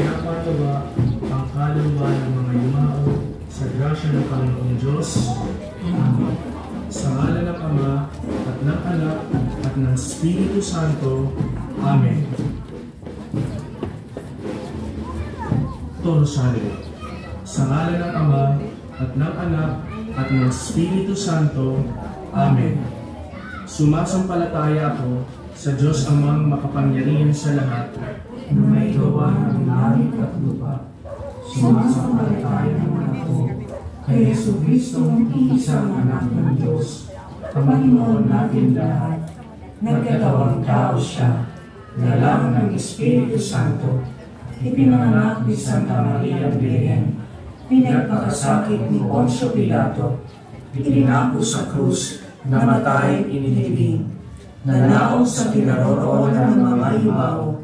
pinapatawa ang kaluluwa ng mga yumao sa grasya ng Panginoong Diyos. Amen. Sa ngalan ng Ama, at ng Anak, at ng Espiritu Santo. Amen. Rosario. Sa ngalan ng Ama, at ng Anak, at ng Espiritu Santo. Amen. Sumasampalataya ako sa Diyos Amang makapangyarihan sa lahat, na may gawa ng langit at lupa. Sumasampalataya naman ako kay Jesucristong iisang anak ng Diyos, Panginoon natin lahat. Nagkatawang tao siya, nalang ng Espiritu Santo, ipinanganak ni Santa Maria Virgen, pinagpakasakit ni Poncio Pilato, ipinako sa krus, namatay, inilibing, nanao sa kinaroroonan ng mga yumao,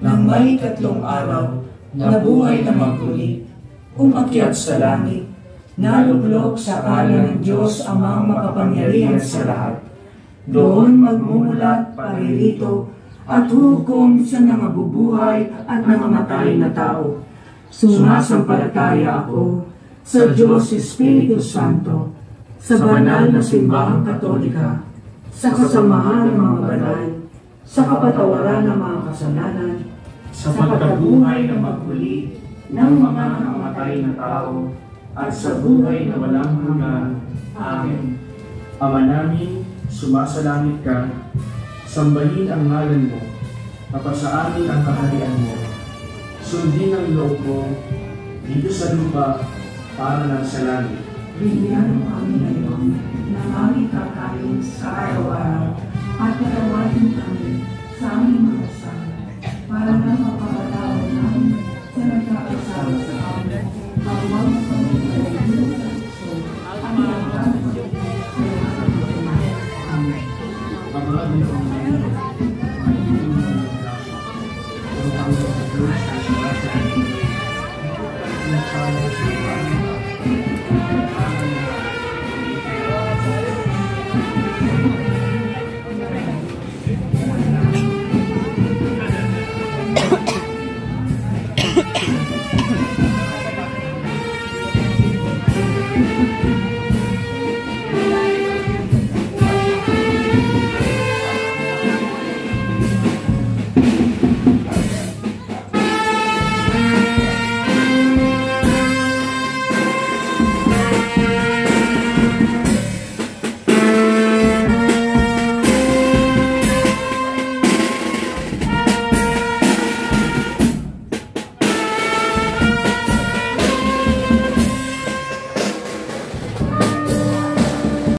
nang may 3 araw, nabuhay na magmuli, umakyat sa langit, nalublog sa kanan ng Diyos Amang makapangyarihan sa lahat. Doon magmumulat, paririto, at hukom sa nangabubuhay at nangamatay na tao. Sumasampalataya ako sa Diyos Espiritu Santo, sa banal na simbahang Katolika, sa kasamahan ng mga banal, sa kapatawaran ng mga kasalanan, sa pagkabuhay na magmuli ng mga nangamatay na tao, at sa buhay na walang hanggan. Amen. Ama namin, sumasalangit ka, sambahin ang ngalan mo, kapasa amin ang kaharian mo, sundin ang loob mo, dito sa lupa, para lang sa langit. Bigyan mo kami ngayon ng aming kakain sa araw-araw, at patawarin kami sa aming mga kasama, para na mapapatawad namin sa nagkakasama sa amin, at huwag mo kami ilalagay sa puso, at ilagay mo sa Amen. Ama, Ginong Diyos, ang iyong mga grasya, ang Panginoon Diyos ay sumasalit, ang pala sa